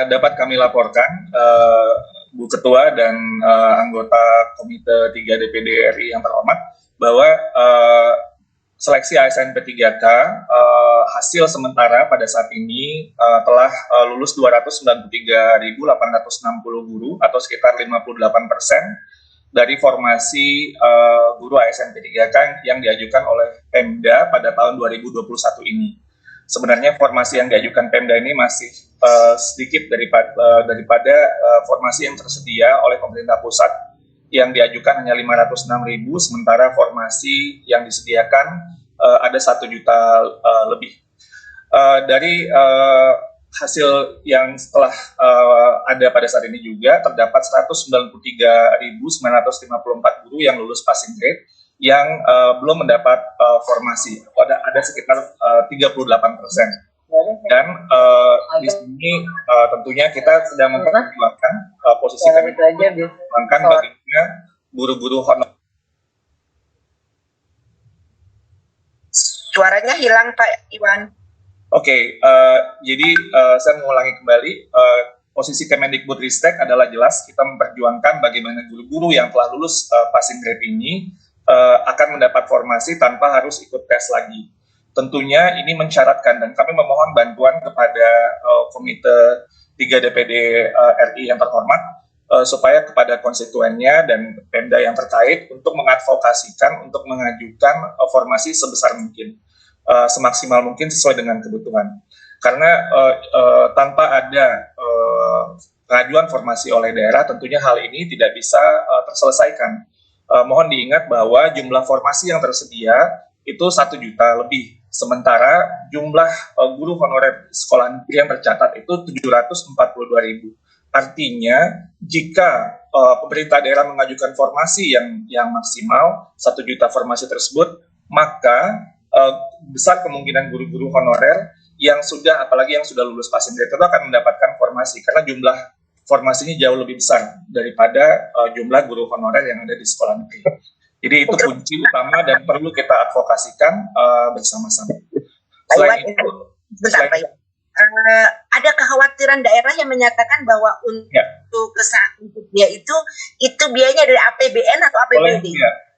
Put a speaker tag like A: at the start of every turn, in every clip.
A: dapat kami laporkan, Bu Ketua dan anggota Komite 3 DPD RI yang terhormat, bahwa seleksi ASN P3K hasil sementara pada saat ini telah lulus 293.860 guru atau sekitar 58% dari formasi guru ASN P3K yang diajukan oleh Pemda pada tahun 2021 ini. Sebenarnya formasi yang diajukan Pemda ini masih sedikit daripada formasi yang tersedia oleh pemerintah pusat yang diajukan hanya 506.000, sementara formasi yang disediakan ada 1 juta lebih. Dari hasil yang setelah ada pada saat ini juga terdapat 193.954 guru yang lulus passing grade yang belum mendapat formasi. Ada sekitar 38%. Dan di sini tentunya kita sedang memperjuangkan posisi kami memperjuangkan bagaimana guru-guru honor.
B: Suaranya hilang Pak Iwan.
A: Oke, jadi saya mengulangi kembali, posisi Kemendikbudristek adalah jelas kita memperjuangkan bagaimana guru-guru yang telah lulus passing grade ini akan mendapat formasi tanpa harus ikut tes lagi. Tentunya ini mensyaratkan dan kami memohon bantuan kepada Komite 3 DPD RI yang terhormat supaya kepada konstituennya dan Pemda yang terkait untuk mengadvokasikan untuk mengajukan formasi sebesar mungkin, semaksimal mungkin sesuai dengan kebutuhan. Karena tanpa ada pengajuan formasi oleh daerah, tentunya hal ini tidak bisa terselesaikan. Mohon diingat bahwa jumlah formasi yang tersedia itu 1 juta lebih, sementara jumlah guru honorer sekolah negeri yang tercatat itu 742.000. Artinya jika pemerintah daerah mengajukan formasi yang maksimal 1 juta formasi tersebut, maka besar kemungkinan guru-guru honorer yang sudah, apalagi yang sudah lulus passing grade itu akan mendapatkan formasi, karena jumlah formasinya jauh lebih besar daripada jumlah guru honorer yang ada di sekolah negeri. Jadi itu kunci utama dan perlu kita advokasikan bersama-sama. Selain itu,
B: ada kekhawatiran daerah yang menyatakan bahwa untuk dia itu biayanya dari APBN atau APBD?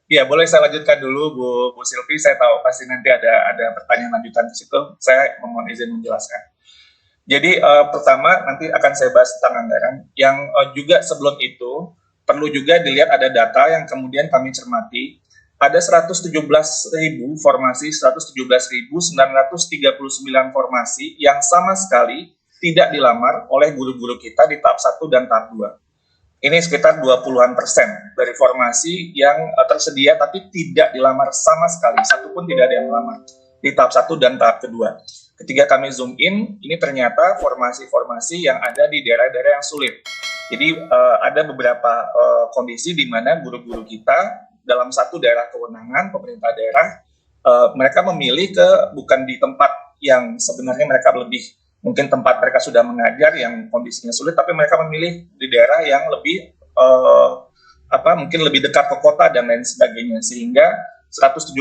A: Iya, boleh saya lanjutkan dulu Bu Silvi. Saya tahu pasti nanti ada pertanyaan lanjutan di situ. Saya mohon izin menjelaskan. Jadi pertama nanti akan saya bahas tentang anggaran. Yang juga sebelum itu perlu juga dilihat ada data yang kemudian kami cermati. Ada 117.000 formasi, 117.939 formasi yang sama sekali tidak dilamar oleh guru-guru kita di tahap 1 dan tahap 2. Ini sekitar 20% dari formasi yang tersedia tapi tidak dilamar sama sekali, satu pun tidak ada yang melamar di tahap 1 dan tahap kedua. Ketika kami zoom in, ini ternyata formasi-formasi yang ada di daerah-daerah yang sulit. Jadi ada beberapa kondisi di mana guru-guru kita dalam satu daerah kewenangan pemerintah daerah, mereka memilih bukan di tempat yang sebenarnya mereka lebih, mungkin tempat mereka sudah mengajar yang kondisinya sulit, tapi mereka memilih di daerah yang lebih mungkin lebih dekat ke kota dan lain sebagainya, sehingga 117.000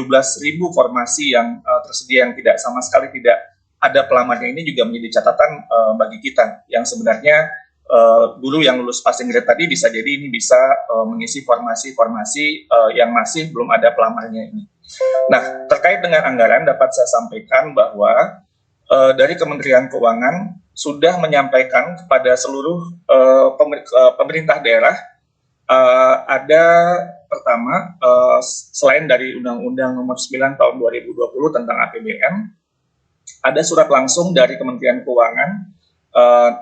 A: formasi yang tersedia yang tidak sama sekali tidak ada pelamarnya ini juga menjadi catatan bagi kita, yang sebenarnya guru yang lulus passing grade tadi bisa jadi ini bisa mengisi formasi-formasi yang masih belum ada pelamarnya ini. Nah, terkait dengan anggaran dapat saya sampaikan bahwa dari Kementerian Keuangan sudah menyampaikan kepada seluruh pemerintah daerah, ada pertama, selain dari Undang-Undang Nomor 9 Tahun 2020 tentang APBN, ada surat langsung dari Kementerian Keuangan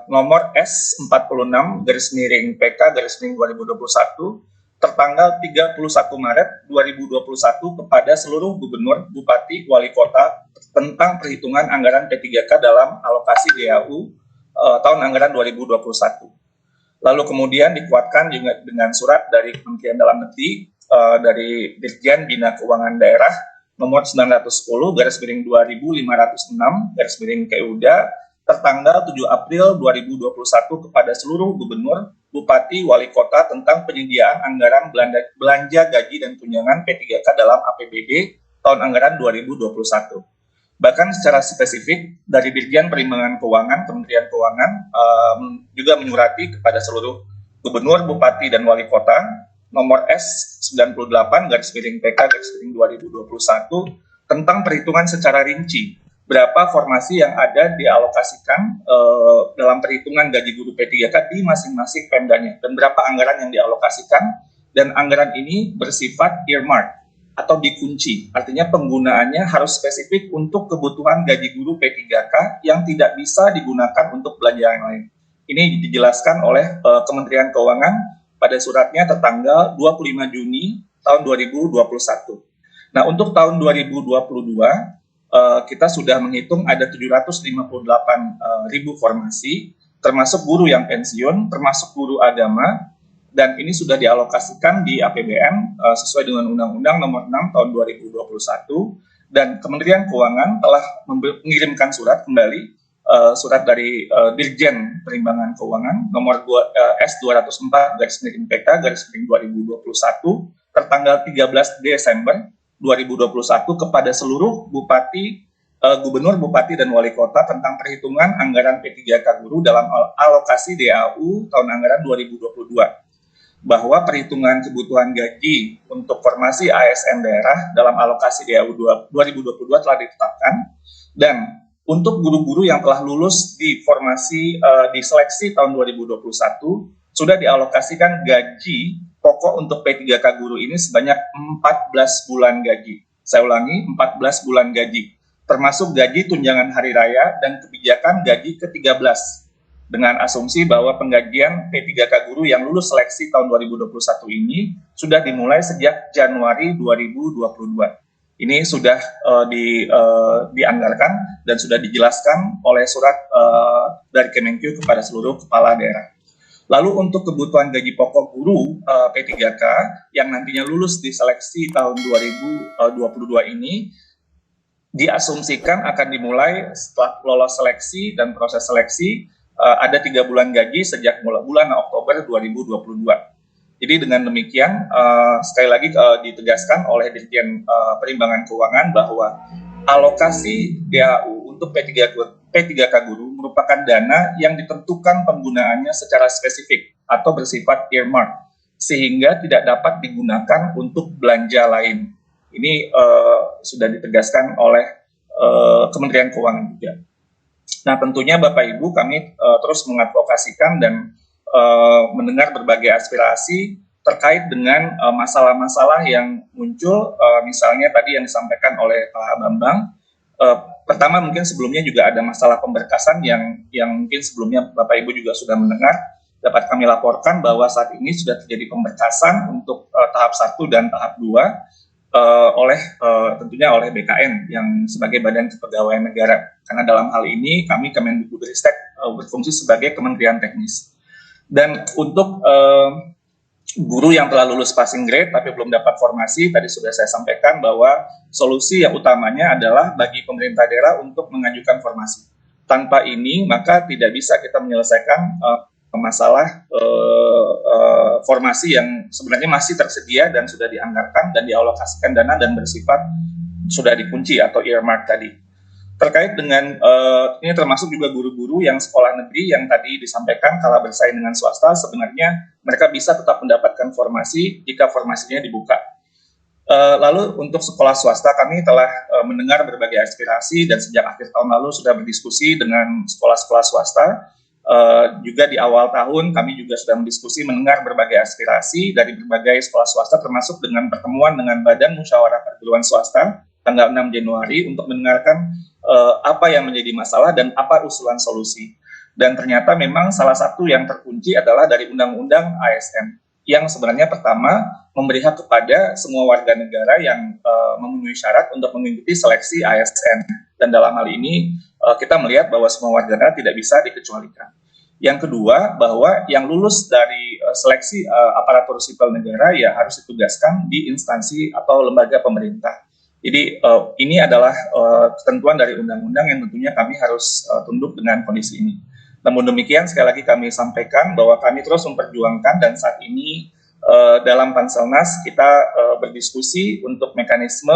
A: nomor S46/PK/2021 tertanggal 31 Maret 2021 kepada seluruh gubernur, bupati, wali kota tentang perhitungan anggaran P3K dalam alokasi DAU tahun anggaran 2021. Lalu kemudian dikuatkan juga dengan surat dari Kementerian Dalam Negeri dari Dirjen Bina Keuangan Daerah nomor 910/2506/KUDA tertanggal 7 April 2021 kepada seluruh gubernur, bupati, wali kota tentang penyediaan anggaran belanja gaji dan tunjangan P3K dalam APBD tahun anggaran 2021. Bahkan secara spesifik dari Dirjen Perimbangan Keuangan Kementerian Keuangan juga menyurati kepada seluruh gubernur, bupati, dan wali kota nomor S98/PK/2021 tentang perhitungan secara rinci berapa formasi yang ada dialokasikan dalam perhitungan gaji guru P3K di masing-masing pemdanya dan berapa anggaran yang dialokasikan, dan anggaran ini bersifat earmark atau dikunci, artinya penggunaannya harus spesifik untuk kebutuhan gaji guru P3K yang tidak bisa digunakan untuk belanja yang lain. Ini dijelaskan oleh Kementerian Keuangan pada suratnya tertanggal 25 Juni tahun 2021. Nah, untuk tahun 2022, kita sudah menghitung ada 758.000 formasi, termasuk guru yang pensiun, termasuk guru agama, dan ini sudah dialokasikan di APBN sesuai dengan Undang-Undang Nomor 6 Tahun 2021, dan Kementerian Keuangan telah mengirimkan surat kembali, surat dari Dirjen Perimbangan Keuangan nomor S204/PK/2021 tertanggal 13 Desember 2021 kepada seluruh bupati, gubernur, bupati, dan wali kota tentang perhitungan anggaran P3K guru dalam alokasi DAU tahun anggaran 2022. Bahwa perhitungan kebutuhan gaji untuk formasi ASN daerah dalam alokasi DAU 2022 telah ditetapkan, dan untuk guru-guru yang telah lulus di formasi di seleksi tahun 2021 sudah dialokasikan gaji pokok untuk P3K guru ini sebanyak 14 bulan gaji. Saya ulangi, 14 bulan gaji, termasuk gaji tunjangan hari raya dan kebijakan gaji ke-13, dengan asumsi bahwa penggajian P3K guru yang lulus seleksi tahun 2021 ini sudah dimulai sejak Januari 2022. Ini sudah dianggarkan dan sudah dijelaskan oleh surat dari Kemenkyu kepada seluruh kepala daerah. Lalu untuk kebutuhan gaji pokok guru P3K yang nantinya lulus di seleksi tahun 2022 ini diasumsikan akan dimulai setelah lolos seleksi dan proses seleksi, ada 3 bulan gaji sejak bulan Oktober 2022. Jadi dengan demikian sekali lagi ditegaskan oleh Dirjen Perimbangan Keuangan bahwa alokasi DAU untuk P3K guru merupakan dana yang ditentukan penggunaannya secara spesifik atau bersifat earmark, sehingga tidak dapat digunakan untuk belanja lain. Ini sudah ditegaskan oleh Kementerian Keuangan juga. Nah, tentunya Bapak Ibu, kami terus mengadvokasikan dan mendengar berbagai aspirasi terkait dengan masalah-masalah yang muncul, misalnya tadi yang disampaikan oleh Pak Bambang. Pertama, mungkin sebelumnya juga ada masalah pemberkasan yang mungkin sebelumnya Bapak Ibu juga sudah mendengar. Dapat kami laporkan bahwa saat ini sudah terjadi pemberkasan untuk tahap 1 dan tahap 2 tentunya oleh BKN yang sebagai Badan Kepegawaian Negara. Karena dalam hal ini kami Kemendikbudristek berfungsi sebagai kementerian teknis. Dan untuk guru yang telah lulus passing grade tapi belum dapat formasi, tadi sudah saya sampaikan bahwa solusi yang utamanya adalah bagi pemerintah daerah untuk mengajukan formasi. Tanpa ini maka tidak bisa kita menyelesaikan masalah formasi yang sebenarnya masih tersedia dan sudah dianggarkan dan dialokasikan dana dan bersifat sudah dikunci atau earmark tadi. Terkait dengan ini termasuk juga guru-guru yang sekolah negeri yang tadi disampaikan kalah bersaing dengan swasta, sebenarnya mereka bisa tetap mendapatkan formasi jika formasinya dibuka. Lalu untuk sekolah swasta kami telah mendengar berbagai aspirasi dan sejak akhir tahun lalu sudah berdiskusi dengan sekolah-sekolah swasta. Juga di awal tahun kami juga sudah mendiskusi mendengar berbagai aspirasi dari berbagai sekolah swasta, termasuk dengan pertemuan dengan Badan Musyawarah Perguruan Swasta tanggal 6 Januari untuk mendengarkan apa yang menjadi masalah dan apa usulan solusi. Dan ternyata memang salah satu yang terkunci adalah dari Undang-Undang ASN yang sebenarnya pertama memberi hak kepada semua warga negara yang memenuhi syarat untuk mengikuti seleksi ASN. Dan dalam hal ini kita melihat bahwa semua warga negara tidak bisa dikecualikan. Yang kedua, bahwa yang lulus dari seleksi aparatur sipil negara ya harus ditugaskan di instansi atau lembaga pemerintah. Jadi ini adalah ketentuan dari undang-undang yang tentunya kami harus tunduk dengan kondisi ini. Namun demikian sekali lagi kami sampaikan bahwa kami terus memperjuangkan dan saat ini dalam Panselnas kita berdiskusi untuk mekanisme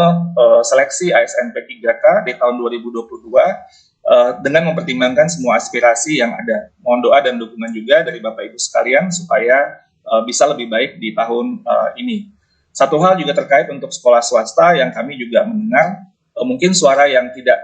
A: seleksi ASN P3K di tahun 2022 dengan mempertimbangkan semua aspirasi yang ada. Mohon doa dan dukungan juga dari Bapak Ibu sekalian supaya bisa lebih baik di tahun ini. Satu hal juga terkait untuk sekolah swasta yang kami juga mendengar, mungkin suara yang tidak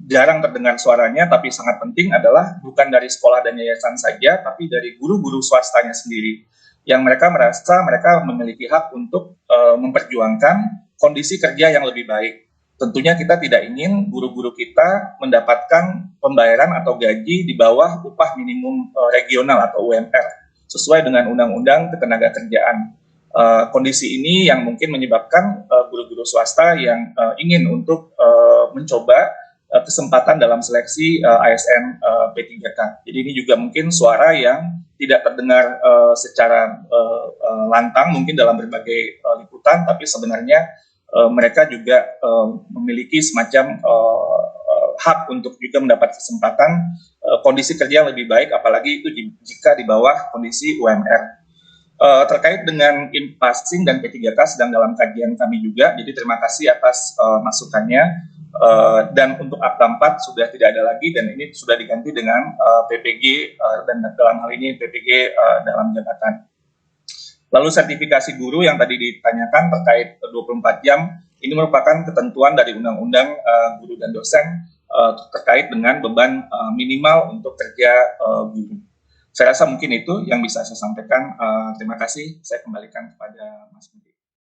A: jarang terdengar suaranya, tapi sangat penting adalah bukan dari sekolah dan yayasan saja, tapi dari guru-guru swastanya sendiri, yang mereka merasa mereka memiliki hak untuk memperjuangkan kondisi kerja yang lebih baik. Tentunya kita tidak ingin guru-guru kita mendapatkan pembayaran atau gaji di bawah upah minimum regional atau UMR, sesuai dengan Undang-Undang Ketenagakerjaan. Kondisi ini yang mungkin menyebabkan guru-guru swasta yang ingin untuk mencoba kesempatan dalam seleksi ASN P3K. Jadi ini juga mungkin suara yang tidak terdengar secara lantang mungkin dalam berbagai liputan, tapi sebenarnya mereka juga memiliki semacam hak untuk juga mendapat kesempatan kondisi kerja yang lebih baik, apalagi itu jika di bawah kondisi UMR. Terkait dengan passing dan P3K sedang dalam kajian kami juga, jadi terima kasih atas masukannya. Dan untuk Akta 4 sudah tidak ada lagi dan ini sudah diganti dengan PPG dan dalam hal ini PPG dalam jabatan. Lalu sertifikasi guru yang tadi ditanyakan terkait 24 jam, ini merupakan ketentuan dari Undang-Undang Guru dan Dosen terkait dengan beban minimal untuk kerja guru. Saya rasa mungkin itu yang bisa saya sampaikan. Terima kasih, saya kembalikan kepada Mas Budi.